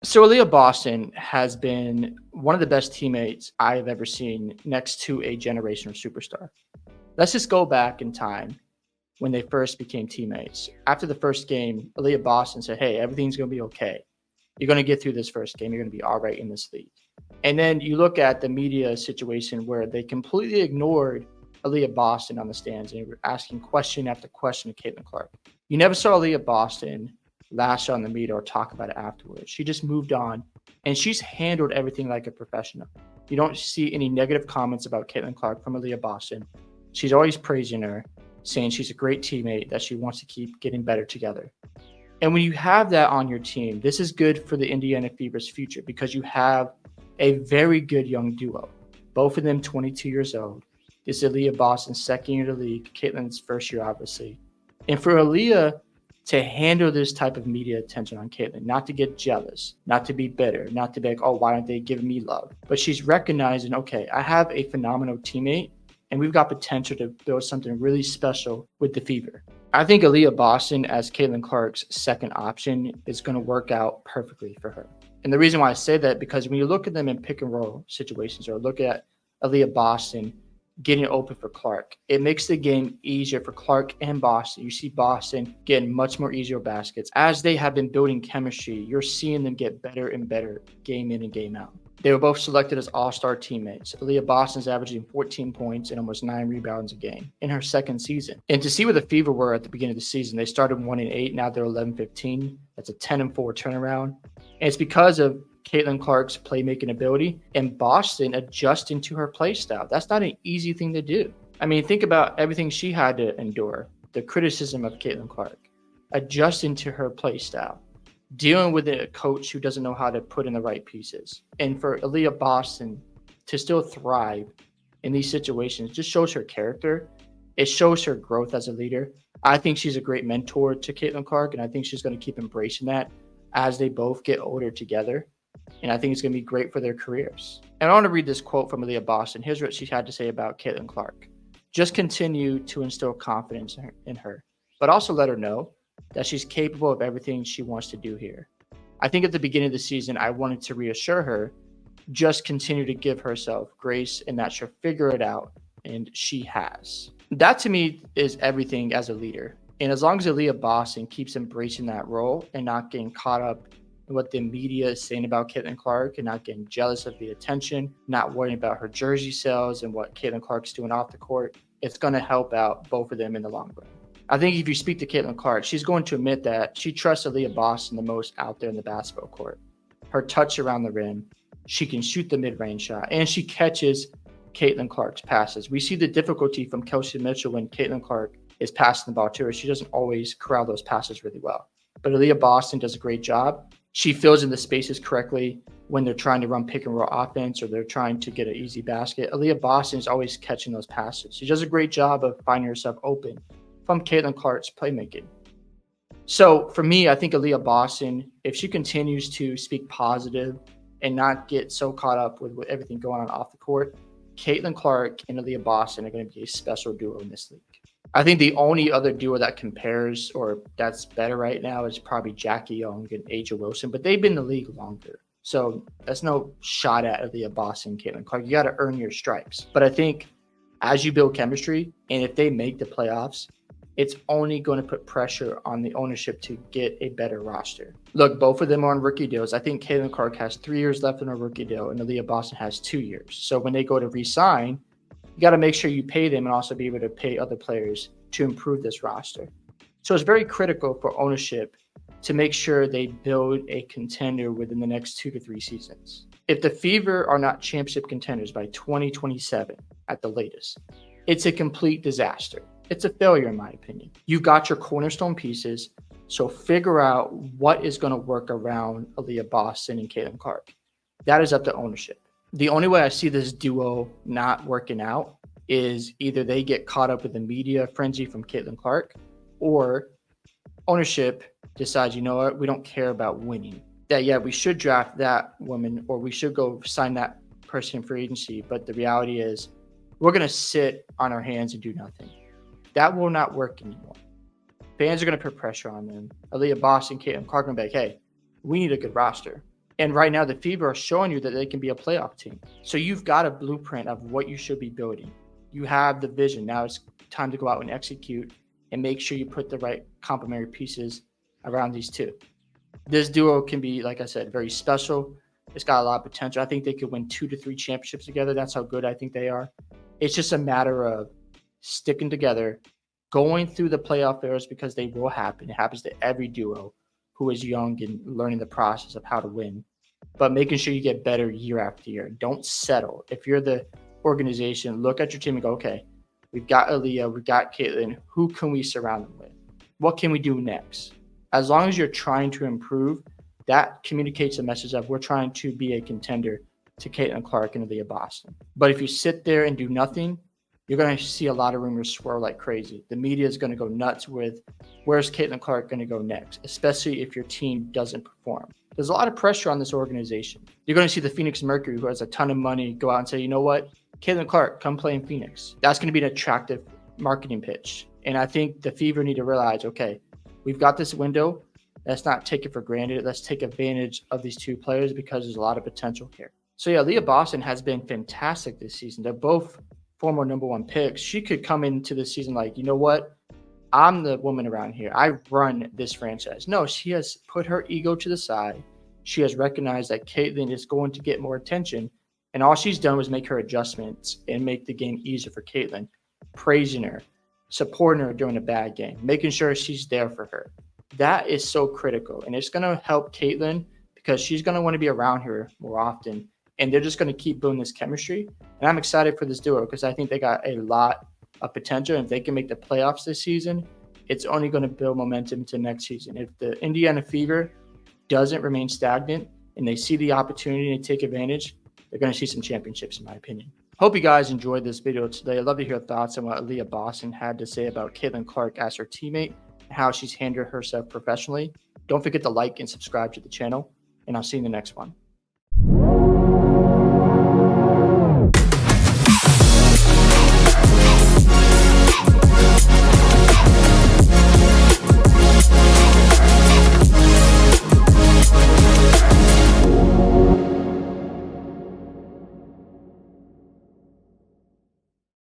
So Aaliyah Boston has been one of the best teammates I have ever seen next to a generational superstar. Let's just go back in time when they first became teammates. After the first game, Aaliyah Boston said, "Hey, everything's going to be okay. You're going to get through this first game. You're going to be all right in this league." And then you look at the media situation where they completely ignored Aaliyah Boston on the stands and were asking question after question to Caitlin Clark. You never saw Aaliyah Boston lash on the media or talk about it afterwards. She just moved on and she's handled everything like a professional. You don't see any negative comments about Caitlin Clark from Aaliyah Boston. She's always praising her, saying she's a great teammate, that she wants to keep getting better together. And when you have that on your team, this is good for the Indiana Fever's future because you have a very good young duo. Both of them 22 years old. This is Aaliyah Boston's second year in the league, Caitlin's first year, obviously. And for Aaliyah to handle this type of media attention on Caitlin, not to get jealous, not to be bitter, not to be like, oh, why aren't they giving me love? But she's recognizing, okay, I have a phenomenal teammate and we've got potential to build something really special with the Fever. I think Aliyah Boston as Caitlin Clark's second option is going to work out perfectly for her. And the reason why I say that, because when you look at them in pick and roll situations or look at Aliyah Boston getting open for Clark, it makes the game easier for Clark and Boston. You see Boston getting much more easier baskets. As they have been building chemistry, you're seeing them get better and better game in and game out. They were both selected as all-star teammates. Aliyah Boston's averaging 14 points and almost 9 rebounds a game in her second season. And to see where the Fever were at the beginning of the season, they started 1-8, now they're 11-15. That's a 10-4 turnaround. And it's because of Caitlin Clark's playmaking ability and Boston adjusting to her play style. That's not an easy thing to do. I mean, think about everything she had to endure, the criticism of Caitlin Clark, adjusting to her play style, dealing with a coach who doesn't know how to put in the right pieces. And for Aliyah Boston to still thrive in these situations just shows her character. It shows her growth as a leader. I think she's a great mentor to Caitlin Clark, and I think she's going to keep embracing that as they both get older together. And I think it's going to be great for their careers. And I want to read this quote from Aliyah Boston. Here's what she had to say about Caitlin Clark. Just continue to instill confidence in her, but also let her know that she's capable of everything she wants to do here. I think at the beginning of the season, I wanted to reassure her, just continue to give herself grace and that she'll figure it out. And she has. That to me is everything as a leader. And as long as Aliyah Boston keeps embracing that role and not getting caught up in what the media is saying about Caitlin Clark and not getting jealous of the attention, not worrying about her jersey sales and what Caitlin Clark's doing off the court, it's going to help out both of them in the long run. I think if you speak to Caitlin Clark, she's going to admit that she trusts Aliyah Boston the most out there in the basketball court. Her touch around the rim, she can shoot the mid-range shot, and she catches Caitlin Clark's passes. We see the difficulty from Kelsey Mitchell when Caitlin Clark is passing the ball to her. She doesn't always corral those passes really well. But Aliyah Boston does a great job. She fills in the spaces correctly when they're trying to run pick and roll offense or they're trying to get an easy basket. Aliyah Boston is always catching those passes. She does a great job of finding herself open from Caitlin Clark's playmaking. So for me, I think Aliyah Boston, if she continues to speak positive and not get so caught up with everything going on off the court, Caitlin Clark and Aliyah Boston are going to be a special duo in this league. I think the only other duo that compares or that's better right now is probably Jackie Young and Aja Wilson, but they've been in the league longer. So that's no shot at Aliyah Boston and Caitlin Clark. You got to earn your stripes. But I think as you build chemistry and if they make the playoffs, it's only going to put pressure on the ownership to get a better roster. Look, both of them are on rookie deals. I think Caitlin Clark has 3 years left on a rookie deal and Aliyah Boston has 2 years. So when they go to re-sign, you got to make sure you pay them and also be able to pay other players to improve this roster. So it's very critical for ownership to make sure they build a contender within the next 2 to 3 seasons. If the Fever are not championship contenders by 2027 at the latest, it's a complete disaster. It's a failure, in my opinion. You've got your cornerstone pieces, so figure out what is going to work around Aliyah Boston and Caitlin Clark. That is up to ownership. The only way I see this duo not working out is either they get caught up with the media frenzy from Caitlin Clark or ownership decides, you know what, we don't care about winning. That, yeah, we should draft that woman or we should go sign that person for agency. But the reality is we're going to sit on our hands and do nothing. That will not work anymore. Fans are going to put pressure on them. Aliyah Boston, Caitlin Clark are going to be like, hey, we need a good roster. And right now, the Fever are showing you that they can be a playoff team. So you've got a blueprint of what you should be building. You have the vision. Now it's time to go out and execute and make sure you put the right complementary pieces around these two. This duo can be, like I said, very special. It's got a lot of potential. I think they could win 2 to 3 championships together. That's how good I think they are. It's just a matter of sticking together, going through the playoff eras, because they will happen. It happens to every duo who is young and learning the process of how to win, but making sure you get better year after year. Don't settle. If you're the organization, look at your team and go, okay, we've got Aaliyah, we've got Caitlyn. Who can we surround them with? What can we do next? As long as you're trying to improve, that communicates a message of we're trying to be a contender to Caitlin Clark and Aliyah Boston. But if you sit there and do nothing, you're going to see a lot of rumors swirl like crazy. The media is going to go nuts with where's Caitlin Clark going to go next, especially if your team doesn't perform. There's a lot of pressure on this organization. You're going to see the Phoenix Mercury, who has a ton of money, go out and say, you know what, Caitlin Clark, come play in Phoenix. That's going to be an attractive marketing pitch. And I think the Fever need to realize, okay, we've got this window. Let's not take it for granted. Let's take advantage of these two players because there's a lot of potential here. So yeah, Aaliyah Boston has been fantastic this season. They're both former #1 picks. She could come into this season like, you know what? I'm the woman around here. I run this franchise. No, she has put her ego to the side. She has recognized that Caitlyn is going to get more attention. And all she's done was make her adjustments and make the game easier for Caitlyn, praising her, supporting her during a bad game, making sure she's there for her. That is so critical. And it's going to help Caitlyn because she's going to want to be around her more often. And they're just going to keep building this chemistry. And I'm excited for this duo because I think they got a lot of potential. And if they can make the playoffs this season, it's only going to build momentum to next season. If the Indiana Fever doesn't remain stagnant and they see the opportunity and take advantage, they're going to see some championships, in my opinion. Hope you guys enjoyed this video today. I'd love to hear thoughts on what Aaliyah Boston had to say about Caitlin Clark as her teammate and how she's handled herself professionally. Don't forget to like and subscribe to the channel, and I'll see you in the next one.